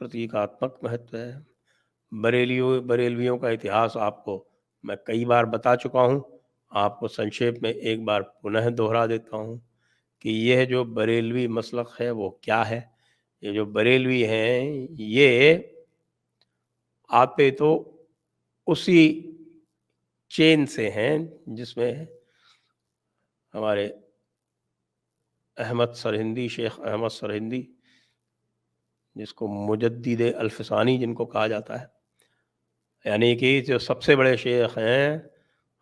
प्रतीकात्मक महत्व है। बरेलवियों का इतिहास आपको मैं कई बार बता चुका हूँ, आपको संक्षेप में एक बार पुनः दोहरा देता हूँ कि यह जो बरेलवी मसलक है वो क्या है। ये जो बरेलवी हैं ये आते तो उसी चेन से हैं जिसमें हमारे अहमद सरहिंदी, शेख अहमद सरहिंदी, जिसको मुजद्दिद अल्फसानी जिनको कहा जाता है, यानी कि जो सबसे बड़े शेख हैं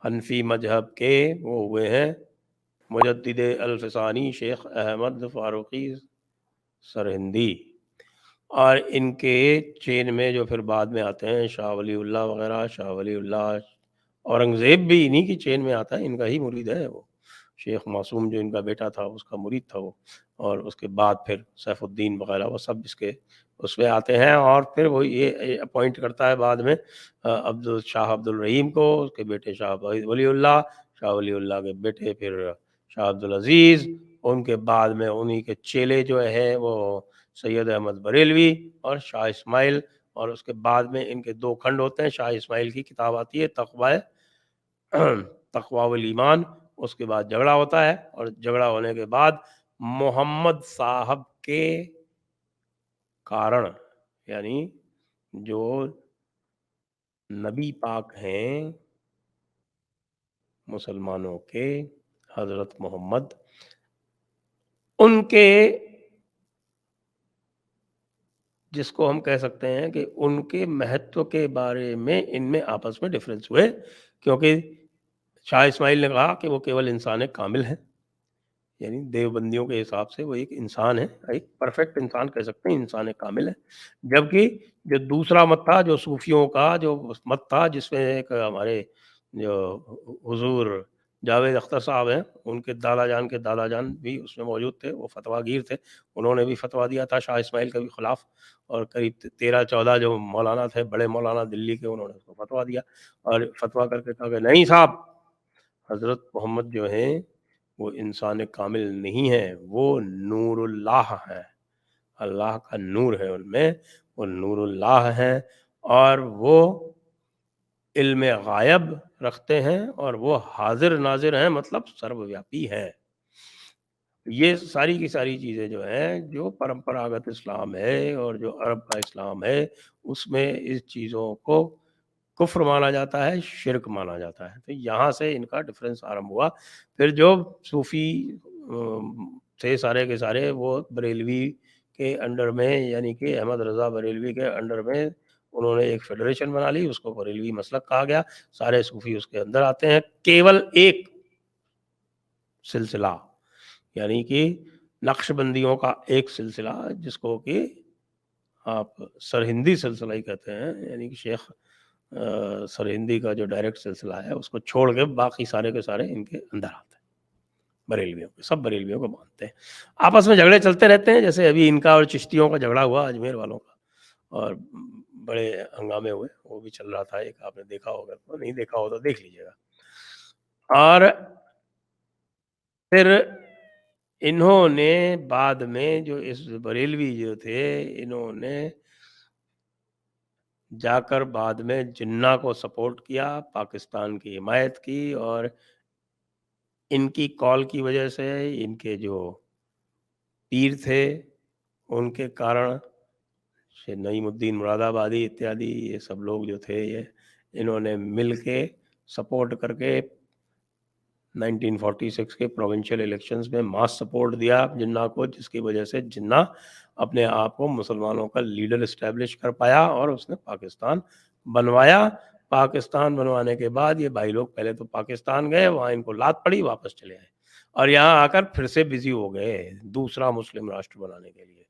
हनफी मजहब के, वो हुए हैं मुजद्दिद अल्फसानी शेख अहमद फारूकी सरहिंदी। और इनके चेन में जो फिर बाद में आते हैं शाह वलीउल्लाह वगैरह, शाह वलीउल्लाह, औरंगज़ेब भी इन्हीं की चेन में आता है, इनका ही मुरीद है वो। शेख मासूम जो इनका बेटा था उसका मुरीद था वो, और उसके बाद फिर सैफुद्दीन वगैरह वो सब इसके उसमें आते हैं। और फिर वो ये अपॉइंट करता है बाद में शाह अब्दुल रहीम को, उसके बेटे शाह वलीउल्लाह, शाह वलीउल्लाह के बेटे फिर शाह अब्दुल अजीज़, उनके बाद में उन्हीं के चेले जो है वो सैयद अहमद बरेलवी और शाह इस्माइल। और उसके बाद में इनके दो खंड होते हैं। शाह इस्माइल की किताब आती है तक़वा वल ईमान, उसके बाद झगड़ा होता है, और झगड़ा होने के बाद मोहम्मद साहब के कारण, यानी जो नबी पाक हैं मुसलमानों के, हज़रत मोहम्मद, उनके, जिसको हम कह सकते हैं कि उनके महत्व के बारे में इनमें आपस में डिफरेंस हुए, क्योंकि शाह इस्माइल ने कहा कि वो केवल इंसान कामिल है, यानी देवबंदियों के हिसाब से वो एक इंसान है, एक परफेक्ट इंसान कह सकते हैं, इंसान कामिल है। जबकि जो दूसरा मत था, जो सूफियों का जो मत था, जिसमें एक हमारे जो हुजूर जावेद अख्तर साहब हैं, उनके दादा जान भी उसमें मौजूद थे, वो फतवागीर थे, उन्होंने भी फतवा दिया था शाह इस्माइल के भी खिलाफ। और करीब 13-14 जो मौलाना थे, बड़े मौलाना दिल्ली के, उन्होंने उसको फतवा दिया और फतवा करके कहा कि नहीं साहब, हज़रत मोहम्मद जो हैं वो इंसान कामिल नहीं है, वो नूरुल्लाह है, अल्लाह का नूर है उनमें, वो नूरुल्लाह हैं, और वो इल्म गायब रखते हैं, और वो हाजिर नाजिर हैं, मतलब सर्वव्यापी हैं। ये सारी की सारी चीज़ें जो हैं, जो परंपरागत इस्लाम है और जो अरब का इस्लाम है, उसमें इस चीज़ों को कुफ्र माना जाता है, शिरक माना जाता है। तो यहाँ से इनका डिफरेंस आरंभ हुआ। फिर जो सूफ़ी थे सारे के सारे, वो बरेलवी के अंडर में, यानी कि अहमद रज़ा बरेलवी के अंडर में उन्होंने एक फेडरेशन बना ली, उसको बरेलवी मसलक कहा गया। सारे सूफ़ी उसके अंदर आते हैं। केवल एक सिलसिला, यानी कि नक्शबंदियों का एक सिलसिला, जिसको कि आप सरहिंदी सिलसिला ही कहते हैं, यानी कि शेख सरहिंदी का जो डायरेक्ट सिलसिला है, उसको छोड़ के बाकी सारे के सारे इनके अंदर आते हैं। बरेलवियों के, सब बरेलवियों को मानते हैं। आपस में झगड़े चलते रहते हैं, जैसे अभी इनका और चिश्तियों का झगड़ा हुआ अजमेर वालों का, और बड़े हंगामे हुए, वो भी चल रहा था एक, आपने देखा होगा, तो नहीं देखा हो तो देख लीजिएगा। और फिर इन्होंने बाद में जो इस बरेलवी जो थे, इन्होंने जाकर बाद में जिन्ना को सपोर्ट किया, पाकिस्तान की हिमायत की, और इनकी कॉल की वजह से इनके जो पीर थे उनके कारण शेख नईमुद्दीन मुरादाबादी इत्यादि ये सब लोग जो थे, ये इन्होंने मिल के सपोर्ट करके 1946 के प्रोविंशियल इलेक्शंस में मास सपोर्ट दिया जिन्ना को, जिसकी वजह से जिन्ना अपने आप को मुसलमानों का लीडर इस्टेब्लिश कर पाया और उसने पाकिस्तान बनवाया। पाकिस्तान बनवाने के बाद ये भाई लोग पहले तो पाकिस्तान गए, वहाँ इनको लात पड़ी, वापस चले आए, और यहाँ आकर फिर से बिजी हो गए दूसरा मुस्लिम राष्ट्र बनाने के लिए।